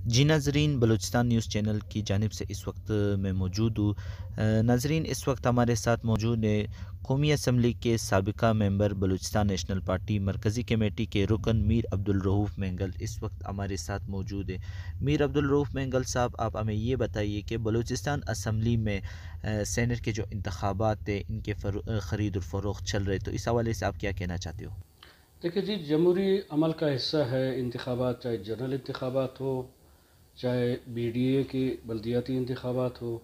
جی ناظرین، Balochistan news channel کی جانب سے اس وقت میں موجود ہوں۔ ناظرین، اس وقت ہمارے ساتھ موجود ہے قومی اسمبلی کے سابقہ ممبر، بلوچستان نیشنل پارٹی مرکزی کمیٹی کے رکن میر عبدالرؤف مینگل اس وقت ہمارے ساتھ موجود ہے۔ میر عبدالرؤف مینگل صاحب، آپ ہمیں یہ بتائیے کہ بلوچستان اسمبلی میں سینٹ کے جو انتخابات تھے، ان کے خرید و فروخت چل رہے، تو اس حوالے سے آپ کیا کہنا چاہتے ہو؟ دیکھیے جی، جمہوری عمل کا حصہ ہے انتخابات، چاہے جنرل انتخابات ہو، چاہے بی ڈی اے کے بلدیاتی انتخابات ہو،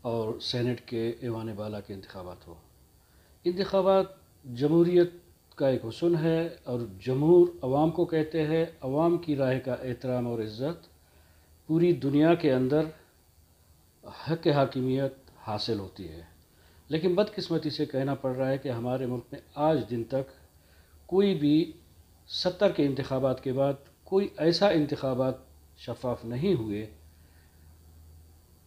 اور سینٹ کے ایوان بالا کے انتخابات ہو۔ انتخابات جمہوریت کا ایک حسن ہے، اور جمہور عوام کو کہتے ہیں۔ عوام کی رائے کا احترام اور عزت پوری دنیا کے اندر حق حاکمیت حاصل ہوتی ہے، لیکن بدقسمتی سے کہنا پڑ رہا ہے کہ ہمارے ملک میں آج دن تک کوئی بھی 70 کے انتخابات کے بعد کوئی ایسا انتخابات شفاف نہیں ہوئے،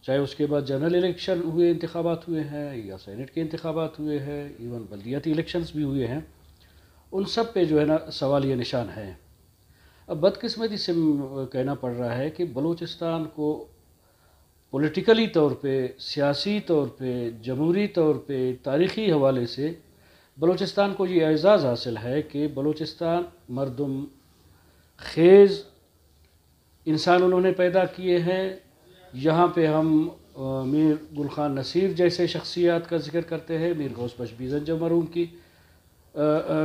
چاہے اس کے بعد جنرل الیکشن ہوئے، انتخابات ہوئے ہیں، یا سینٹ کے انتخابات ہوئے ہیں، ایون بلدیاتی الیکشنز بھی ہوئے ہیں، ان سب پہ جو ہے نا سوالیہ نشان ہے۔ اب بدقسمتی سے کہنا پڑ رہا ہے کہ بلوچستان کو پولیٹیکلی طور پہ، سیاسی طور پہ، جمہوری طور پہ، تاریخی حوالے سے بلوچستان کو یہ اعزاز حاصل ہے کہ بلوچستان مردم خیز انسان انہوں نے پیدا کیے ہیں۔ یہاں پہ ہم میر گل خان نصیر جیسے شخصیات کا ذکر کرتے ہیں، میر غوث بخش بیزنجر مرحوم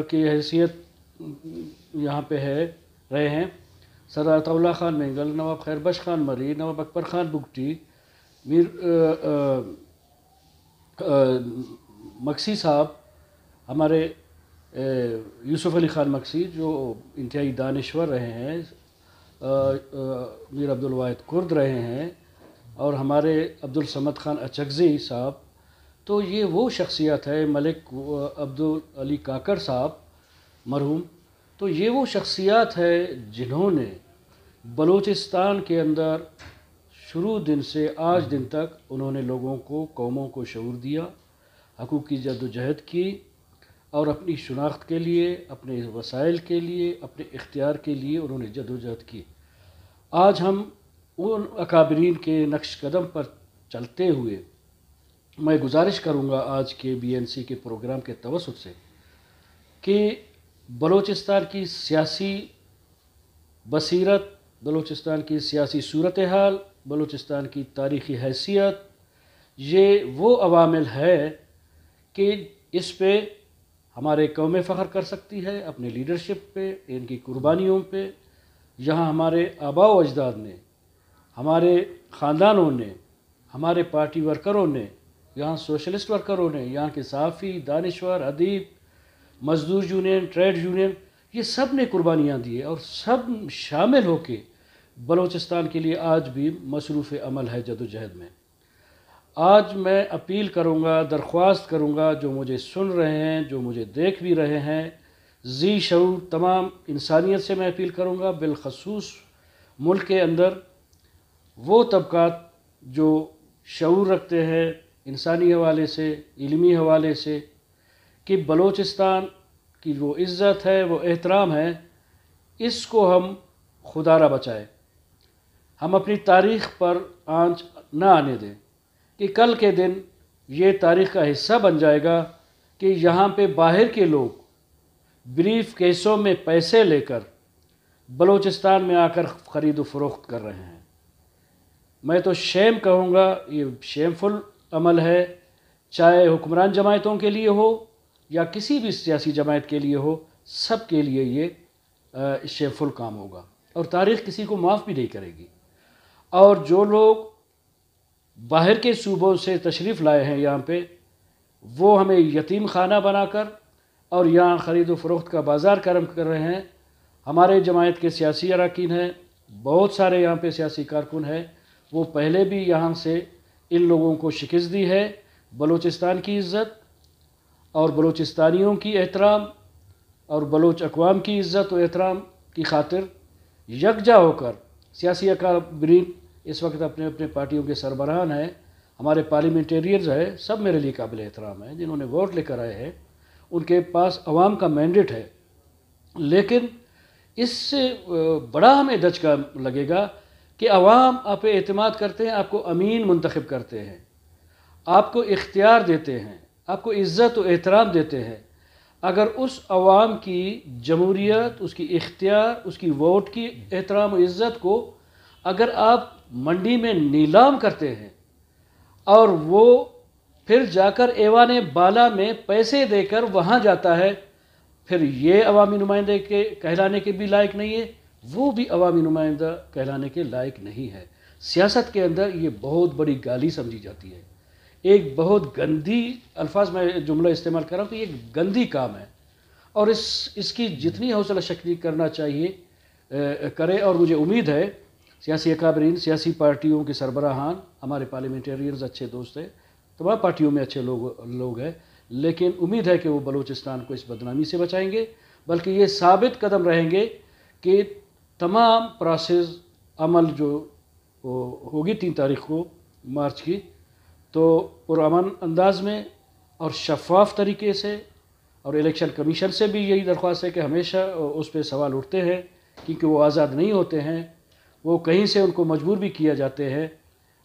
کی حیثیت یہاں پہ رہے ہیں، سردار عطا اللہ خان مینگل، نواب خیر بخش خان مری، نواب اکبر خان بگٹی، میر مکسی صاحب، ہمارے یوسف علی خان مکسی جو انتہائی دانشور رہے ہیں، میر عبدالواحد کرد رہے ہیں، اور ہمارے عبدالصمد خان اچکزئی صاحب، تو یہ وہ شخصیات ہے، ملک عبدالعلی کاکڑ صاحب مرحوم، تو یہ وہ شخصیات ہے جنہوں نے بلوچستان کے اندر شروع دن سے آج دن تک انہوں نے لوگوں کو، قوموں کو شعور دیا، حقوق کی جد و جہد کی، اور اپنی شناخت کے لیے، اپنے وسائل کے لیے، اپنے اختیار کے لیے انہوں نے جد و جہد کی۔ آج ہم ان اکابرین کے نقش قدم پر چلتے ہوئے میں گزارش کروں گا آج کے بی این سی کے پروگرام کے توسط سے کہ بلوچستان کی سیاسی بصیرت، بلوچستان کی سیاسی صورتحال، بلوچستان کی تاریخی حیثیت، یہ وہ عوامل ہے کہ اس پہ ہمارے قومیں فخر کر سکتی ہے، اپنے لیڈرشپ پہ، ان کی قربانیوں پہ۔ یہاں ہمارے آباء و اجداد نے، ہمارے خاندانوں نے، ہمارے پارٹی ورکروں نے، یہاں سوشلسٹ ورکروں نے، یہاں کے صحافی، دانشور، ادیب، مزدور یونین، ٹریڈ یونین، یہ سب نے قربانیاں دی، اور سب شامل ہو کے بلوچستان کے لیے آج بھی مصروف عمل ہے جد و جہد میں۔ آج میں اپیل کروں گا، درخواست کروں گا، جو مجھے سن رہے ہیں، جو مجھے دیکھ بھی رہے ہیں، ذی شعور تمام انسانیت سے میں اپیل کروں گا، بالخصوص ملک کے اندر وہ طبقات جو شعور رکھتے ہیں انسانی حوالے سے، علمی حوالے سے، کہ بلوچستان کی وہ عزت ہے، وہ احترام ہے، اس کو ہم خودارہ بچائیں، ہم اپنی تاریخ پر آنچ نہ آنے دیں کہ کل کے دن یہ تاریخ کا حصہ بن جائے گا کہ یہاں پہ باہر کے لوگ بریف کیسوں میں پیسے لے کر بلوچستان میں آ کر خرید و فروخت کر رہے ہیں۔ میں تو شیم کہوں گا، یہ شیم فل عمل ہے، چاہے حکمران جماعتوں کے لیے ہو یا کسی بھی سیاسی جماعت کے لیے ہو، سب کے لیے یہ شیم فل کام ہوگا، اور تاریخ کسی کو معاف بھی نہیں کرے گی۔ اور جو لوگ باہر کے صوبوں سے تشریف لائے ہیں یہاں پہ، وہ ہمیں یتیم خانہ بنا کر اور یہاں خرید و فروخت کا بازار کرم کر رہے ہیں۔ ہمارے جماعت کے سیاسی اراکین ہیں، بہت سارے یہاں پہ سیاسی کارکن ہیں، وہ پہلے بھی یہاں سے ان لوگوں کو شکست دی ہے۔ بلوچستان کی عزت اور بلوچستانیوں کی احترام اور بلوچ اقوام کی عزت و احترام کی خاطر یکجا ہو کر سیاسی اکابرین اس وقت اپنے اپنے پارٹیوں کے سربراہان ہیں، ہمارے پارلیمنٹیرینز ہیں، سب میرے لیے قابل احترام ہیں، جنہوں نے ووٹ لے کر آئے ہیں، ان کے پاس عوام کا مینڈیٹ ہے، لیکن اس سے بڑا ہمیں دھچکا لگے گا کہ عوام آپ پہ اعتماد کرتے ہیں، آپ کو امین منتخب کرتے ہیں، آپ کو اختیار دیتے ہیں، آپ کو عزت و احترام دیتے ہیں۔ اگر اس عوام کی جمہوریت، اس کی اختیار، اس کی ووٹ کی احترام و عزت کو اگر آپ منڈی میں نیلام کرتے ہیں اور وہ پھر جا کر ایوان بالا میں پیسے دے کر وہاں جاتا ہے، پھر یہ عوامی نمائندے کے کہلانے کے بھی لائق نہیں ہے، وہ بھی عوامی نمائندہ کہلانے کے لائق نہیں ہے۔ سیاست کے اندر یہ بہت بڑی گالی سمجھی جاتی ہے، ایک بہت گندی الفاظ میں جملہ استعمال کر رہا ہوں کہ یہ گندی کام ہے، اور اس کی جتنی حوصلہ شکنی کرنا چاہیے کرے۔ اور مجھے امید ہے سیاسی اکابرین، سیاسی پارٹیوں کے سربراہان، ہمارے پارلیمنٹیرینز اچھے دوست ہیں، تمام پارٹیوں میں اچھے لوگ ہیں، لیکن امید ہے کہ وہ بلوچستان کو اس بدنامی سے بچائیں گے، بلکہ یہ ثابت قدم رہیں گے کہ تمام پروسیس عمل جو ہوگی 3 تاریخ کو مارچ کی، تو پرامن انداز میں اور شفاف طریقے سے، اور الیکشن کمیشن سے بھی یہی درخواست ہے کہ ہمیشہ اس پہ سوال اٹھتے ہیں کیونکہ وہ آزاد نہیں ہوتے ہیں، وہ کہیں سے ان کو مجبور بھی کیا جاتے ہیں،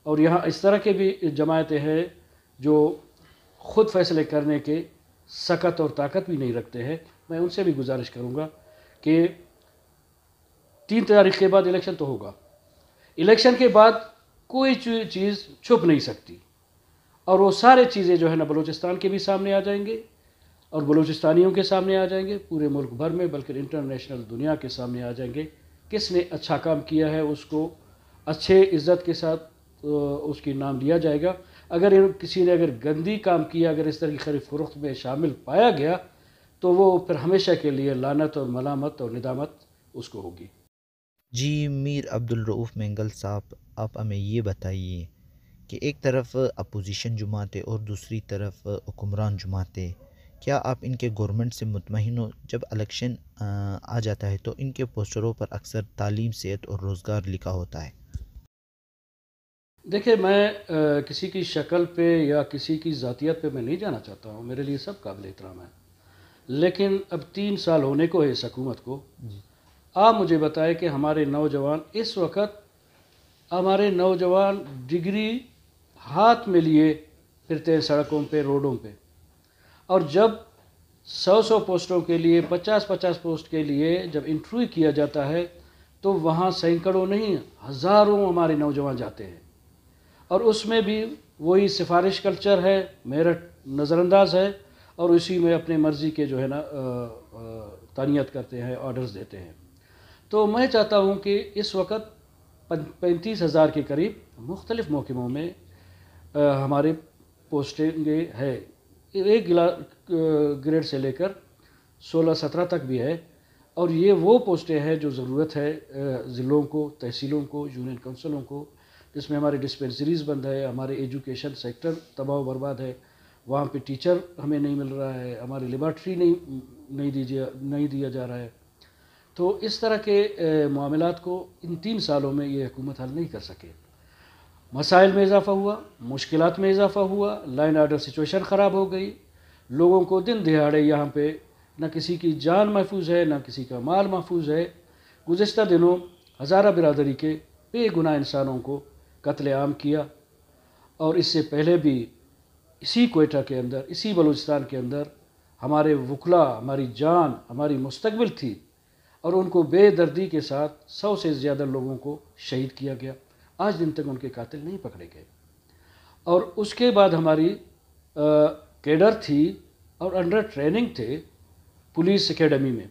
اور یہاں اس طرح کے بھی جماعتیں ہیں جو خود فیصلے کرنے کے سکت اور طاقت بھی نہیں رکھتے ہیں۔ میں ان سے بھی گزارش کروں گا کہ 3 تاریخ کے بعد الیکشن تو ہوگا، الیکشن کے بعد کوئی چیز چھپ نہیں سکتی، اور وہ سارے چیزیں جو ہے نا بلوچستان کے بھی سامنے آ جائیں گے اور بلوچستانیوں کے سامنے آ جائیں گے، پورے ملک بھر میں بلکہ انٹرنیشنل دنیا کے سامنے آ جائیں گے۔ کس نے اچھا کام کیا ہے اس کو اچھے عزت کے ساتھ اس کی نام دیا جائے گا، اگر کسی نے گندی کام کیا، اگر اس طرح کی خرید فروخت میں شامل پایا گیا، تو وہ پھر ہمیشہ کے لیے لعنت اور ملامت اور ندامت اس کو ہوگی۔ جی میر عبدالرؤف مینگل صاحب، آپ ہمیں یہ بتائیے کہ ایک طرف اپوزیشن جماعتیں اور دوسری طرف حکمران جماعتیں، کیا آپ ان کے گورنمنٹ سے مطمئن ہو؟ جب الیکشن آ جاتا ہے تو ان کے پوسٹروں پر اکثر تعلیم، صحت اور روزگار لکھا ہوتا ہے۔ دیکھیں، میں کسی کی شکل پہ یا کسی کی ذاتیت پہ میں نہیں جانا چاہتا ہوں، میرے لیے سب قابل احترام ہے، لیکن اب 3 سال ہونے کو ہے اس حکومت کو۔ آپ مجھے بتائیں کہ ہمارے نوجوان اس وقت، ہمارے نوجوان ڈگری ہاتھ میں لیے پھرتے ہیں سڑکوں پہ، روڈوں پہ، اور جب 100 پوسٹوں کے لیے، 50 پوسٹ کے لیے جب انٹرویو کیا جاتا ہے تو وہاں سینکڑوں نہیں ہزاروں ہمارے نوجوان جاتے ہیں، اور اس میں بھی وہی سفارش کلچر ہے، میرٹ نظر انداز ہے، اور اسی میں اپنے مرضی کے جو ہے نا تعینات کرتے ہیں، آرڈرز دیتے ہیں۔ تو میں چاہتا ہوں کہ اس وقت 35,000 کے قریب مختلف محکموں میں ہمارے پوسٹنگیں ہے، ایک گریڈ سے لے کر 16-17 تک بھی ہے، اور یہ وہ پوسٹیں ہیں جو ضرورت ہے ضلعوں کو، تحصیلوں کو، یونین کونسلوں کو، جس میں ہمارے ڈسپینسریز بند ہے، ہمارے ایجوکیشن سیکٹر تباہ و برباد ہے، وہاں پہ ٹیچر ہمیں نہیں مل رہا ہے، ہماری لیبارٹری نہیں دیا جا رہا ہے۔ تو اس طرح کے معاملات کو ان 3 سالوں میں یہ حکومت حل نہیں کر سکے۔ مسائل میں اضافہ ہوا، مشکلات میں اضافہ ہوا، لائن آرڈر سچویشن خراب ہو گئی، لوگوں کو دن دہاڑے یہاں پہ نہ کسی کی جان محفوظ ہے، نہ کسی کا مال محفوظ ہے۔ گزشتہ دنوں ہزارہ برادری کے بے گناہ انسانوں کو قتل عام کیا، اور اس سے پہلے بھی اسی کوئٹہ کے اندر، اسی بلوچستان کے اندر ہمارے وکلا، ہماری جان، ہماری مستقبل تھی، اور ان کو بے دردی کے ساتھ 100 سے زیادہ لوگوں کو شہید کیا گیا، آج دن تک ان کے قاتل نہیں پکڑے گئے۔ اور اس کے بعد ہماری کیڈر تھی اور انڈر ٹریننگ تھے پولیس اکیڈمی میں،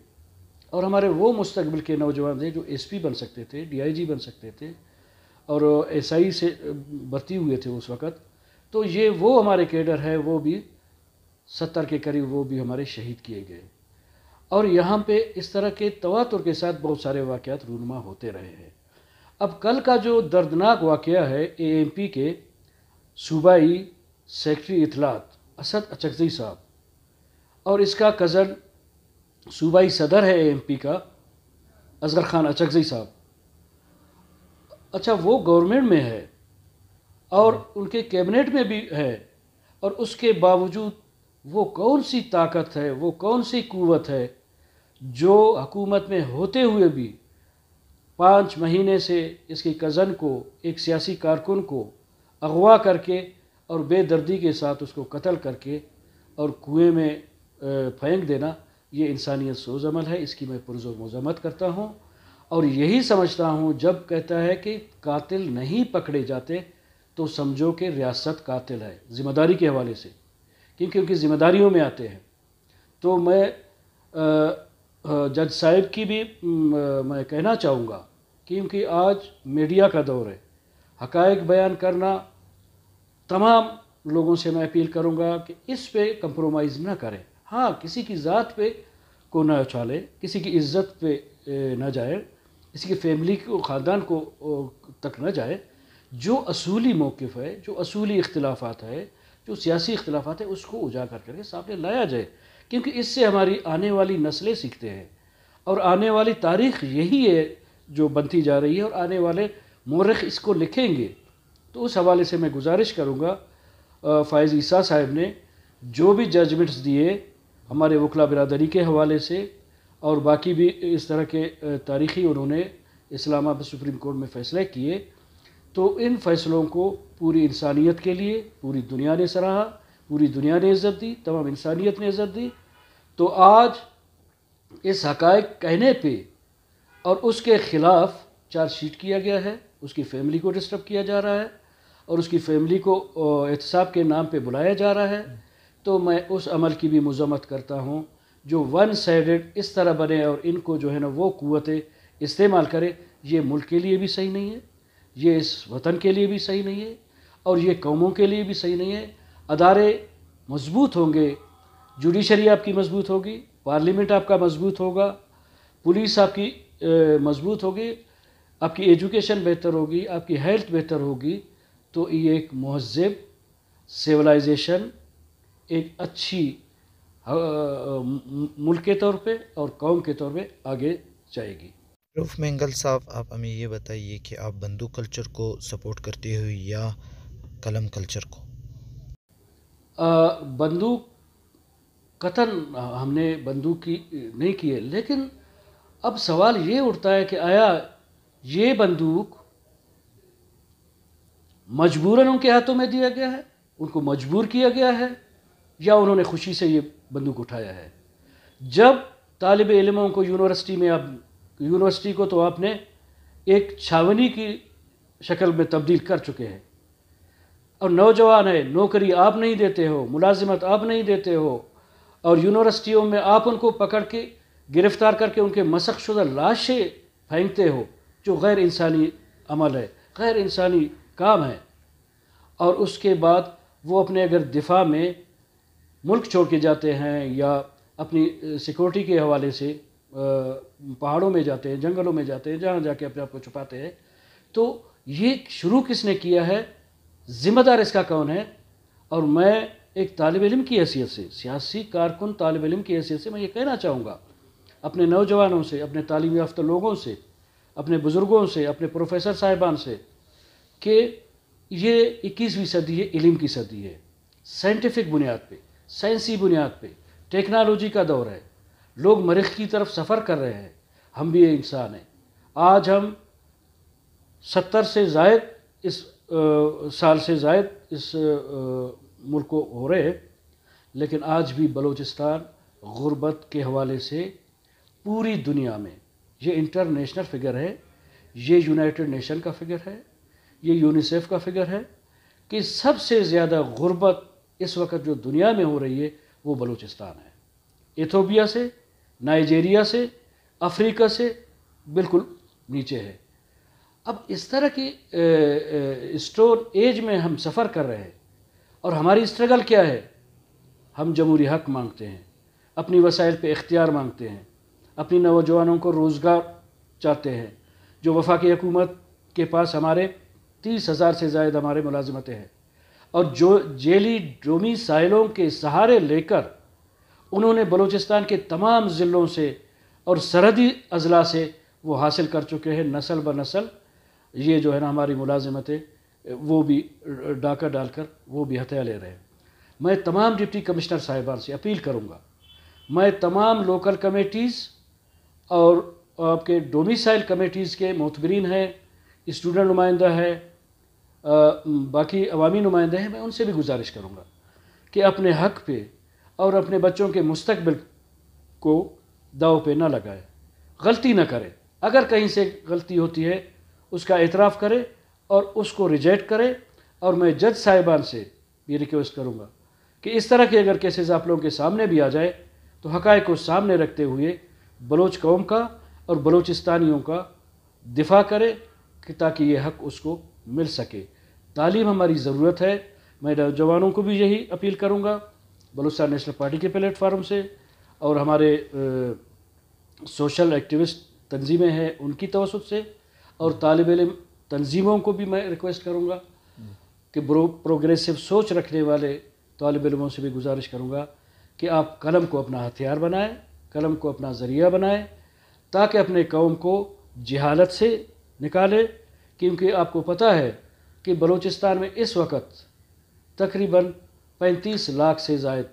اور ہمارے وہ مستقبل کے نوجوان تھے جو ایس پی بن سکتے تھے، ڈی آئی جی بن سکتے تھے، اور ایس آئی سے بھرتی ہوئے تھے اس وقت۔ تو یہ وہ ہمارے کیڈر ہے، وہ بھی 70 کے قریب وہ بھی ہمارے شہید کیے گئے، اور یہاں پہ اس طرح کے تواتر کے ساتھ بہت سارے واقعات رونما ہوتے رہے ہیں۔ اب کل کا جو دردناک واقعہ ہے اے ایم پی کے صوبائی سیکرٹری اطلاعات اسد اچکزئی صاحب، اور اس کا کزن صوبائی صدر ہے اے ایم پی کا اصغر خان اچکزئی صاحب، اچھا وہ گورنمنٹ میں ہے اور ان کے کیبنٹ میں بھی ہے، اور اس کے باوجود وہ کون سی طاقت ہے، وہ کون سی قوت ہے جو حکومت میں ہوتے ہوئے بھی 5 مہینے سے اس کی کزن کو، ایک سیاسی کارکن کو اغوا کر کے اور بے دردی کے ساتھ اس کو قتل کر کے اور کنویں میں پھینک دینا، یہ انسانیت سوز عمل ہے. اس کی میں پرزور مذمت کرتا ہوں، اور یہی سمجھتا ہوں جب کہتا ہے کہ قاتل نہیں پکڑے جاتے تو سمجھو کہ ریاست قاتل ہے ذمہ داری کے حوالے سے، کیونکہ ان کی ذمہ داریوں میں آتے ہیں. تو میں جج صاحب کی بھی میں کہنا چاہوں گا، کیونکہ آج میڈیا کا دور ہے، حقائق بیان کرنا، تمام لوگوں سے میں اپیل کروں گا کہ اس پہ کمپرومائز نہ کریں. ہاں، کسی کی ذات پہ کو نہ اچھالے، کسی کی عزت پہ نہ جائے، کسی کی فیملی کو، خاندان کو تک نہ جائے. جو اصولی موقف ہے، جو اصولی اختلافات ہے، جو سیاسی اختلافات ہیں، اس کو اجاگر کر کے سامنے لایا جائے، کیونکہ اس سے ہماری آنے والی نسلیں سیکھتے ہیں، اور آنے والی تاریخ یہی ہے جو بنتی جا رہی ہے، اور آنے والے مورخ اس کو لکھیں گے. تو اس حوالے سے میں گزارش کروں گا فائز عیسیٰ صاحب نے جو بھی ججمنٹس دیے ہمارے وکلا برادری کے حوالے سے، اور باقی بھی اس طرح کے تاریخی انہوں نے اسلام آباد سپریم کورٹ میں فیصلے کیے، تو ان فیصلوں کو پوری انسانیت کے لیے پوری دنیا نے سراہا، پوری دنیا نے عزت دی، تمام انسانیت نے عزت دی. تو آج اس حقائق کہنے پہ اور اس کے خلاف چارج شیٹ کیا گیا ہے، اس کی فیملی کو ڈسٹرب کیا جا رہا ہے، اور اس کی فیملی کو احتساب کے نام پہ بلایا جا رہا ہے. تو میں اس عمل کی بھی مذمت کرتا ہوں جو ون سائیڈڈ اس طرح بنے اور ان کو جو ہے نا وہ قوتیں استعمال کرے. یہ ملک کے لیے بھی صحیح نہیں ہے، یہ اس وطن کے لیے بھی صحیح نہیں ہے، اور یہ قوموں کے لیے بھی صحیح نہیں ہے. ادارے مضبوط ہوں گے، جوڈیشری آپ کی مضبوط ہوگی، پارلیمنٹ آپ کا مضبوط ہوگا، پولیس آپ کی مضبوط ہوگی، آپ کی ایجوکیشن بہتر ہوگی، آپ کی ہیلتھ بہتر ہوگی، تو یہ ایک مہذب سیولائزیشن ایک اچھی ملک کے طور پہ اور قوم کے طور پہ آگے جائے گی. روف مینگل صاحب، آپ ہمیں یہ بتائیے کہ آپ بندوق کلچر کو سپورٹ کرتے ہو یا قلم کلچر کو؟ بندوق قطن ہم نے بندوق کی نہیں کی ہے، لیکن اب سوال یہ اٹھتا ہے کہ آیا یہ بندوق مجبوراً ان کے ہاتھوں میں دیا گیا ہے، ان کو مجبور کیا گیا ہے، یا انہوں نے خوشی سے یہ بندوق اٹھایا ہے؟ جب طالب علموں کو یونیورسٹی میں، اب یونیورسٹی کو تو آپ نے ایک چھاونی کی شکل میں تبدیل کر چکے ہیں، اور نوجوان ہے، نوکری آپ نہیں دیتے ہو، ملازمت آپ نہیں دیتے ہو، اور یونیورسٹیوں میں آپ ان کو پکڑ کے گرفتار کر کے ان کے مسخ شدہ لاشیں پھینکتے ہو، جو غیر انسانی عمل ہے، غیر انسانی کام ہے. اور اس کے بعد وہ اپنے اگر دفاع میں ملک چھوڑ کے جاتے ہیں یا اپنی سیکورٹی کے حوالے سے پہاڑوں میں جاتے ہیں، جنگلوں میں جاتے ہیں، جہاں جا کے اپنے آپ کو چھپاتے ہیں، تو یہ شروع کس نے کیا ہے؟ ذمہ دار اس کا کون ہے؟ اور میں ایک طالب علم کی حیثیت سے، سیاسی کارکن طالب علم کی حیثیت سے میں یہ کہنا چاہوں گا اپنے نوجوانوں سے، اپنے تعلیم یافتہ لوگوں سے، اپنے بزرگوں سے، اپنے پروفیسر صاحبان سے، کہ یہ 21ویں صدی ہے، علم کی صدی ہے، سائنٹیفک بنیاد پہ، سائنسی بنیاد پہ، ٹیکنالوجی کا دور ہے، لوگ مریخ کی طرف سفر کر رہے ہیں، ہم بھی یہ انسان ہیں. آج ہم 70 سے زائد اس سال سے زائد اس ملک کو ہو رہے ہیں، لیکن آج بھی بلوچستان غربت کے حوالے سے پوری دنیا میں، یہ انٹرنیشنل فگر ہے، یہ یونائٹڈ نیشن کا فگر ہے، یہ یونیسیف کا فگر ہے، کہ سب سے زیادہ غربت اس وقت جو دنیا میں ہو رہی ہے وہ بلوچستان ہے. ایتھوپیا سے، نائجیریا سے، افریقہ سے بالکل نیچے ہے. اب اس طرح کی اسٹون ایج میں ہم سفر کر رہے ہیں، اور ہماری اسٹرگل کیا ہے؟ ہم جمہوری حق مانگتے ہیں، اپنی وسائل پہ اختیار مانگتے ہیں، اپنی نوجوانوں کو روزگار چاہتے ہیں. جو وفاقی حکومت کے پاس ہمارے 30,000 سے زائد ہمارے ملازمتیں ہیں، اور جو جیلی ڈومی سائلوں کے سہارے لے کر انہوں نے بلوچستان کے تمام ضلعوں سے اور سرحدی اضلاع سے وہ حاصل کر چکے ہیں. نسل بہ نسل یہ جو ہے نا ہماری ملازمتیں وہ بھی ڈاکہ ڈال کر وہ بھی ہتھیار لے رہے ہیں. میں تمام ڈپٹی کمشنر صاحبان سے اپیل کروں گا، میں تمام لوکل کمیٹیز اور آپ کے ڈومیسائل کمیٹیز کے معتبرین ہیں، اسٹوڈنٹ نمائندہ ہے، باقی عوامی نمائندے ہیں، میں ان سے بھی گزارش کروں گا کہ اپنے حق پہ اور اپنے بچوں کے مستقبل کو داؤ پہ نہ لگائے، غلطی نہ کرے، اگر کہیں سے غلطی ہوتی ہے اس کا اعتراف کرے اور اس کو ریجیکٹ کرے. اور میں جج صاحبان سے بھی ریکویسٹ کروں گا کہ اس طرح کے اگر کیسز آپ لوگوں کے سامنے بھی آ جائے تو حقائق کو سامنے رکھتے ہوئے بلوچ قوم کا اور بلوچستانیوں کا دفاع کرے کہ تاکہ یہ حق اس کو مل سکے. تعلیم ہماری ضرورت ہے. میں نوجوانوں کو بھی یہی اپیل کروں گا بلوچستان نیشنل پارٹی کے پلیٹ فارم سے، اور ہمارے سوشل ایکٹیوسٹ تنظیمیں ہیں ان کی توسط سے، اور طالب علم تنظیموں کو بھی میں ریکویسٹ کروں گا کہ پروگریسو سوچ رکھنے والے طالب علموں سے بھی گزارش کروں گا کہ آپ قلم کو اپنا ہتھیار بنائیں، قلم کو اپنا ذریعہ بنائیں، تاکہ اپنے قوم کو جہالت سے نکالے. کیونکہ آپ کو پتہ ہے کہ بلوچستان میں اس وقت تقریباً 35 لاکھ سے زائد،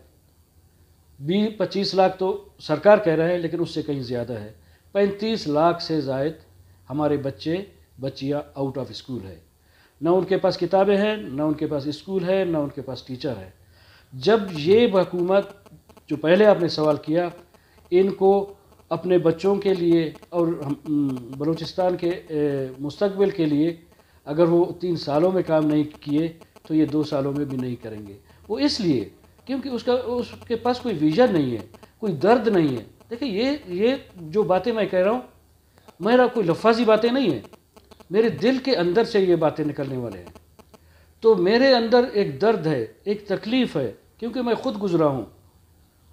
25 لاکھ تو سرکار کہہ رہے ہیں لیکن اس سے کہیں زیادہ ہے، 35 لاکھ سے زائد ہمارے بچیاں آؤٹ آف اسکول ہے. نہ ان کے پاس کتابیں ہیں، نہ ان کے پاس اسکول ہے، نہ ان کے پاس ٹیچر ہے. جب یہ حکومت، جو پہلے آپ نے سوال کیا، ان کو اپنے بچوں کے لیے اور بلوچستان کے مستقبل کے لیے اگر وہ 3 سالوں میں کام نہیں کیے تو یہ 2 سالوں میں بھی نہیں کریں گے. وہ اس لیے کیونکہ اس کے پاس کوئی ویژن نہیں ہے، کوئی درد نہیں ہے. دیکھیں یہ جو باتیں میں کہہ رہا ہوں، میرا کوئی لفاظی باتیں نہیں ہیں، میرے دل کے اندر سے یہ باتیں نکلنے والے ہیں. تو میرے اندر ایک درد ہے، ایک تکلیف ہے، کیونکہ میں خود گزرا ہوں.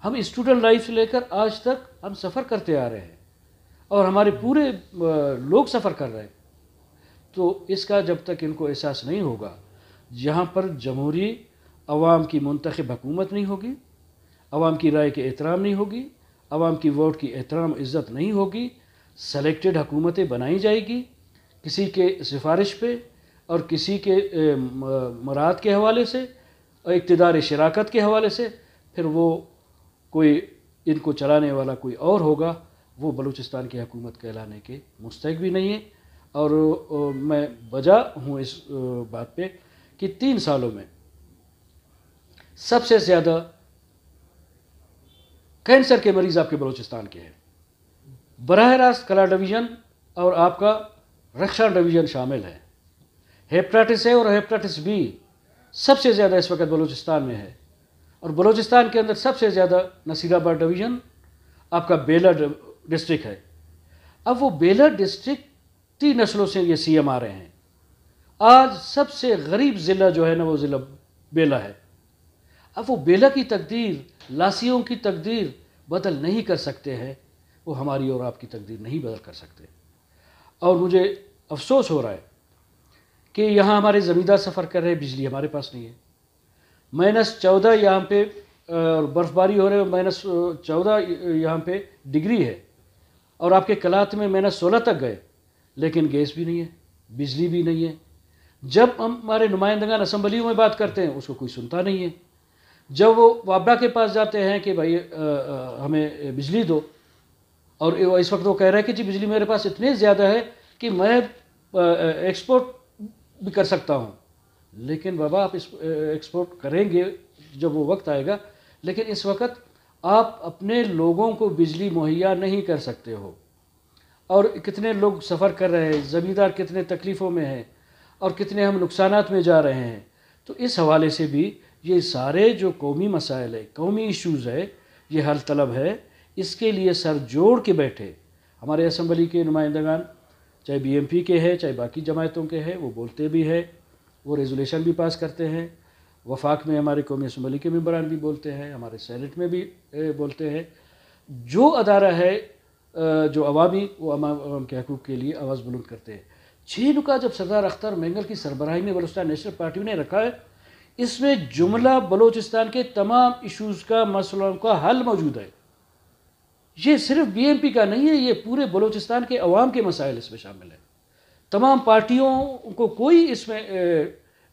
ہم اسٹوڈنٹ لائف سے لے کر آج تک ہم سفر کرتے آ رہے ہیں، اور ہمارے پورے لوگ سفر کر رہے ہیں. تو اس کا جب تک ان کو احساس نہیں ہوگا، جہاں پر جمہوری عوام کی منتخب حکومت نہیں ہوگی، عوام کی رائے کے احترام نہیں ہوگی، عوام کی ووٹ کی احترام عزت نہیں ہوگی، سلیکٹڈ حکومتیں بنائی جائے گی کسی کے سفارش پہ اور کسی کے مراد کے حوالے سے اور اقتدار شراکت کے حوالے سے، پھر وہ کوئی ان کو چلانے والا کوئی اور ہوگا. وہ بلوچستان کی حکومت کہلانے کے مستحق بھی نہیں ہے. اور میں بجا ہوں اس بات پہ کہ 3 سالوں میں سب سے زیادہ کینسر کے مریض آپ کے بلوچستان کے ہیں. براہ راست کلا ڈویژن اور آپ کا رکشا ڈویژن شامل ہے. ہیپاٹائٹس اے اور ہیپاٹائٹس بی سب سے زیادہ اس وقت بلوچستان میں ہے. اور بلوچستان کے اندر سب سے زیادہ نصیر آباد ڈویژن آپ کا بیلا ڈسٹرکٹ ہے. اب وہ بیلا ڈسٹرکٹ 3 نسلوں سے یہ سی ایم آ رہے ہیں. آج سب سے غریب ضلع جو ہے نا وہ ضلع بیلا ہے. اب وہ بیلا کی تقدیر، لاسیوں کی تقدیر بدل نہیں کر سکتے ہیں، وہ ہماری اور آپ کی تقدیر نہیں بدل کر سکتے. اور مجھے افسوس ہو رہا ہے کہ یہاں ہمارے زمیندار سفر کر رہے ہیں، بجلی ہمارے پاس نہیں ہے. -14 یہاں پہ برف باری ہو رہے ہیں، -14 یہاں پہ ڈگری ہے، اور آپ کے کلات میں -16 تک گئے، لیکن گیس بھی نہیں ہے، بجلی بھی نہیں ہے. جب ہمارے نمائندگان اسمبلیوں میں بات کرتے ہیں اس کو کوئی سنتا نہیں ہے. جب وہ وابڈا کے پاس جاتے ہیں کہ بھائی ہمیں بجلی دو، اور اس وقت وہ کہہ رہے ہیں کہ جی بجلی میرے پاس اتنے زیادہ ہے کہ میں ایکسپورٹ بھی کر سکتا ہوں. لیکن بابا آپ ایکسپورٹ کریں گے جب وہ وقت آئے گا، لیکن اس وقت آپ اپنے لوگوں کو بجلی مہیا نہیں کر سکتے ہو. اور کتنے لوگ سفر کر رہے ہیں، زمیندار کتنے تکلیفوں میں ہیں، اور کتنے ہم نقصانات میں جا رہے ہیں. تو اس حوالے سے بھی یہ سارے جو قومی مسائل ہے، قومی ایشوز ہے، یہ حل طلب ہے. اس کے لیے سر جوڑ کے بیٹھے ہمارے اسمبلی کے نمائندگان، چاہے بی ایم پی کے ہیں چاہے باقی جماعتوں کے ہیں، وہ بولتے بھی ہیں، وہ ریزولیشن بھی پاس کرتے ہیں. وفاق میں ہمارے قومی اسمبلی کے ممبران بھی بولتے ہیں، ہمارے سینٹ میں بھی بولتے ہیں. جو ادارہ ہے جو عوامی، وہ عوام کے حقوق کے لیے آواز بلند کرتے ہیں. 6 نکات جب سردار اختر مینگل کی سربراہی میں بلوچستان نیشنل پارٹی نے رکھا ہے، اس میں جملہ بلوچستان کے تمام ایشوز کا، مسئلوں کا حل موجود ہے. یہ صرف بی ایم پی کا نہیں ہے، یہ پورے بلوچستان کے عوام کے مسائل اس میں شامل ہیں. تمام پارٹیوں کو کوئی اس میں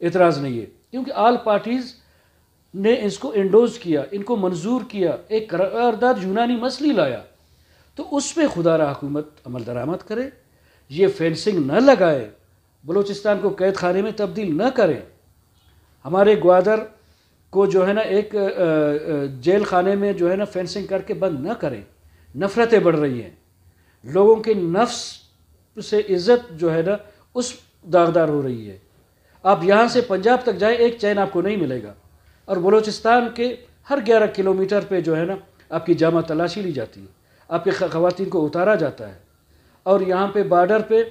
اعتراض نہیں ہے، کیونکہ آل پارٹیز نے اس کو انڈوز کیا، ان کو منظور کیا، ایک قرارداد یونانی مسئلہ لایا. تو اس پہ خدا را حکومت عمل درآمد کرے، یہ فینسنگ نہ لگائے، بلوچستان کو قید خانے میں تبدیل نہ کریں، ہمارے گوادر کو جو ہے نا ایک جیل خانے میں جو ہے نا فینسنگ کر کے بند نہ کریں۔ نفرتیں بڑھ رہی ہیں، لوگوں کے نفس سے عزت جو ہے نا اس داغدار ہو رہی ہے۔ آپ یہاں سے پنجاب تک جائیں، ایک چین آپ کو نہیں ملے گا، اور بلوچستان کے ہر 11 کلومیٹر پہ جو ہے نا آپ کی جامع تلاشی لی جاتی ہے، آپ کے خواتین کو اتارا جاتا ہے، اور یہاں پہ بارڈر پہ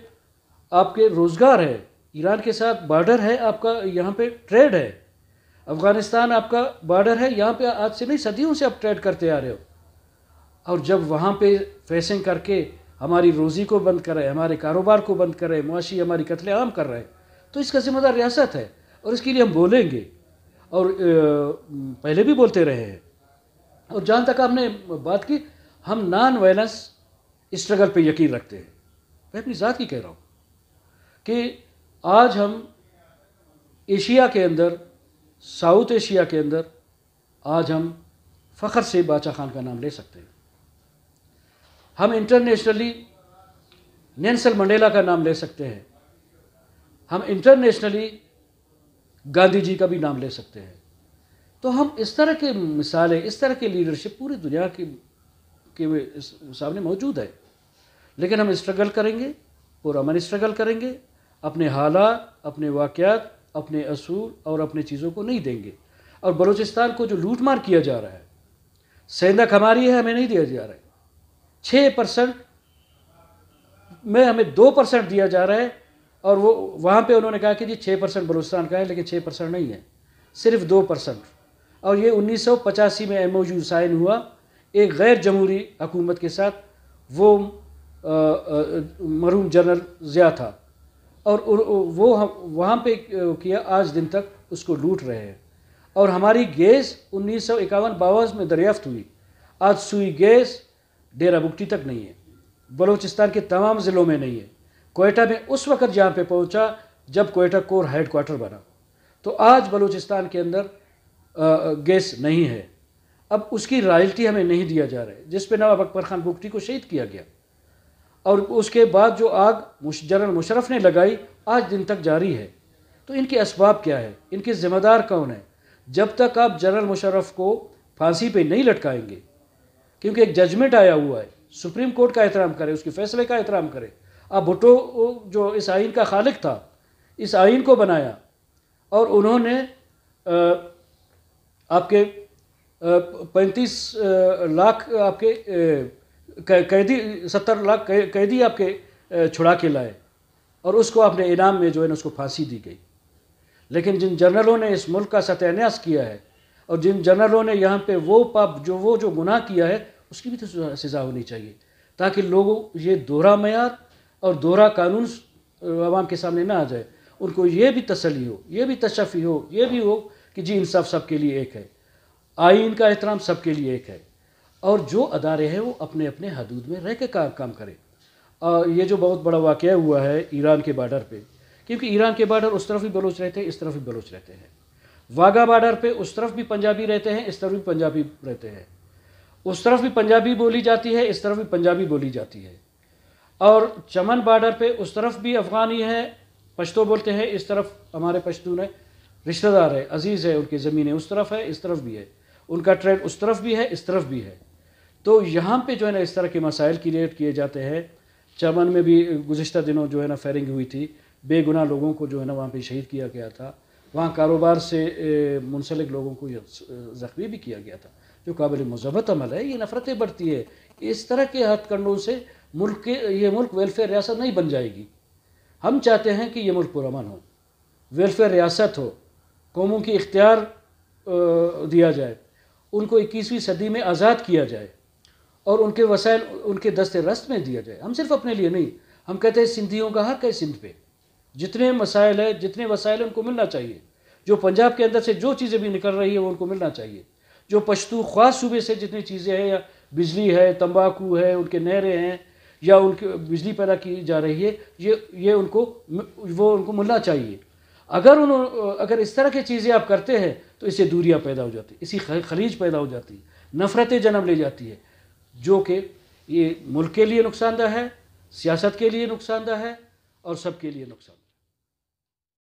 آپ کے روزگار ہے، ایران کے ساتھ بارڈر ہے آپ کا، یہاں پہ ٹریڈ ہے، افغانستان آپ کا بارڈر ہے، یہاں پہ آج سے نہیں صدیوں سے آپ ٹریڈ کرتے آ رہے ہو، اور جب وہاں پہ فیسنگ کر کے ہماری روزی کو بند کر رہے، ہمارے کاروبار کو بند کر رہے، معاشی ہماری قتل عام کر رہے، تو اس کا ذمہ دار ریاست ہے، اور اس کے لیے ہم بولیں گے، اور پہلے بھی بولتے رہے ہیں۔ اور جہاں تک آپ نے بات کی، ہم نان وائلنس اسٹرگل پہ یقین رکھتے ہیں، میں اپنی ذات کی کہہ رہا ہوں کہ آج ہم ایشیا کے اندر، ساؤتھ ایشیا کے اندر، آج ہم فخر سے باچا خان کا نام لے سکتے ہیں، ہم انٹرنیشنلی نیلسن منڈیلا کا نام لے سکتے ہیں، ہم انٹرنیشنلی گاندھی جی کا بھی نام لے سکتے ہیں۔ تو ہم اس طرح کے مثالیں، اس طرح کی لیڈرشپ پوری دنیا کے سامنے موجود ہے، لیکن ہم اسٹرگل کریں گے، پرامن اسٹرگل کریں گے، اپنے حالات، اپنے واقعات، اپنے اصول اور اپنے چیزوں کو نہیں دیں گے۔ اور بلوچستان کو جو لوٹ مار کیا جا رہا ہے، سیندک ہماری ہے، ہمیں نہیں دیا جا رہا ہے، 6% میں ہمیں 2% دیا جا رہا ہے، اور وہ وہاں پہ انہوں نے کہا کہ جی 6% بلوچستان کا ہے، لیکن 6% نہیں ہے، صرف 2%۔ اور یہ 1985 میں MOU سائن ہوا ایک غیر جمہوری حکومت کے ساتھ، وہ مرحوم جنرل ضیاء تھا، اور وہ وہاں پہ کیا، آج دن تک اس کو لوٹ رہے ہیں۔ اور ہماری گیس 1951-52 میں دریافت ہوئی، آج سوئی گیس ڈیرہ بگٹی تک نہیں ہے، بلوچستان کے تمام ضلعوں میں نہیں ہے، کوئٹہ میں اس وقت جہاں پہ پہنچا جب کوئٹہ کور ہیڈ کوارٹر بنا، تو آج بلوچستان کے اندر گیس نہیں ہے۔ اب اس کی رائلٹی ہمیں نہیں دیا جا رہا ہے، جس پہ نواب اکبر خان بگٹی کو شہید کیا گیا، اور اس کے بعد جو آگ جنرل مشرف نے لگائی آج دن تک جاری ہے۔ تو ان کے اسباب کیا ہے، ان کے ذمہ دار کون ہیں؟ جب تک آپ جنرل مشرف کو پھانسی پہ نہیں لٹکائیں گے، کیونکہ ایک ججمنٹ آیا ہوا ہے، سپریم کورٹ کا احترام کرے، اس کے فیصلے کا احترام کرے۔ اب بھٹو جو اس آئین کا خالق تھا، اس آئین کو بنایا، اور انہوں نے آپ کے 35 لاکھ آپ کے قیدی، 70 لاکھ قیدی آپ کے چھڑا کے لائے، اور اس کو اپنے انعام میں جو ہے نا اس کو پھانسی دی گئی۔ لیکن جن جنرلوں نے اس ملک کا ستیہ ناش کیا ہے، اور جن جنرلوں نے یہاں پہ وہ پاپ جو گناہ کیا ہے، اس کی بھی تو سزا ہونی چاہیے، تاکہ لوگوں یہ دوہرا معیار اور دوہرا قانون عوام کے سامنے نہ آ جائے، ان کو یہ بھی تسلی ہو، یہ بھی تشفی ہو، یہ بھی ہو کہ جی انصاف سب کے لیے ایک ہے، آئین کا احترام سب کے لیے ایک ہے، اور جو ادارے ہیں وہ اپنے اپنے حدود میں رہ کے کام کریں۔ اور یہ جو بہت بڑا واقعہ ہوا ہے ایران کے بارڈر پہ، کیونکہ ایران کے بارڈر اس طرف بھی بلوچ رہتے ہیں، اس طرف بھی بلوچ رہتے ہیں، واگا بارڈر پہ اس طرف بھی پنجابی رہتے ہیں، اس طرف بھی پنجابی رہتے ہیں، اس طرف بھی پنجابی بولی جاتی ہے، اس طرف بھی پنجابی بولی جاتی ہے، اور چمن بارڈر پہ اس طرف بھی افغانی ہے، پشتو بولتے ہیں، اس طرف ہمارے پشتون ہے، رشتہ دار ہے، عزیز ہے، ان کی زمینیں اس طرف ہے، اس طرف بھی ہے، ان کا ٹریڈ اس طرف بھی ہے، اس طرف بھی ہے۔ تو یہاں پہ جو ہے نا اس طرح کے مسائل کریٹ کیے جاتے ہیں۔ چمن میں بھی گزشتہ دنوں جو ہے نا فائرنگ ہوئی تھی، بے گناہ لوگوں کو جو ہے نا وہاں پہ شہید کیا گیا تھا، وہاں کاروبار سے منسلک لوگوں کو زخمی بھی کیا گیا تھا، جو قابل مذمت عمل ہے۔ یہ نفرتیں بڑھتی ہے، اس طرح کے ہتھ کنڈوں سے یہ ملک ویلفیئر ریاست نہیں بن جائے گی۔ ہم چاہتے ہیں کہ یہ ملک پرامن ہو، ویلفیئر ریاست ہو، قوموں کی اختیار دیا جائے، ان کو 21ویں صدی میں آزاد کیا جائے، اور ان کے وسائل ان کے دست رست میں دیا جائے۔ ہم صرف اپنے لیے نہیں، ہم کہتے ہیں سندھیوں کا حق ہے سندھ پہ، جتنے مسائل ہیں، جتنے وسائل ہیں ان کو ملنا چاہیے، جو پنجاب کے اندر سے جو چیزیں بھی نکل رہی ہیں وہ ان کو ملنا چاہیے، جو پشتونخوا صوبے سے جتنی چیزیں ہیں، یا بجلی ہے، تمباکو ہے، ان کے نہریں ہیں، یا ان کی بجلی پیدا کی جا رہی ہے، یہ ان کو ملنا چاہیے۔ اگر اس طرح کی چیزیں آپ کرتے ہیں تو اس سے دوریاں پیدا ہو جاتی، اسی خلیج پیدا ہو جاتی، نفرتیں جنم لے جاتی ہے، جو کہ یہ ملک کے لیے نقصان دہ ہے، سیاست کے لیے نقصان دہ ہے اور سب کے لیے نقصان دہ ہے۔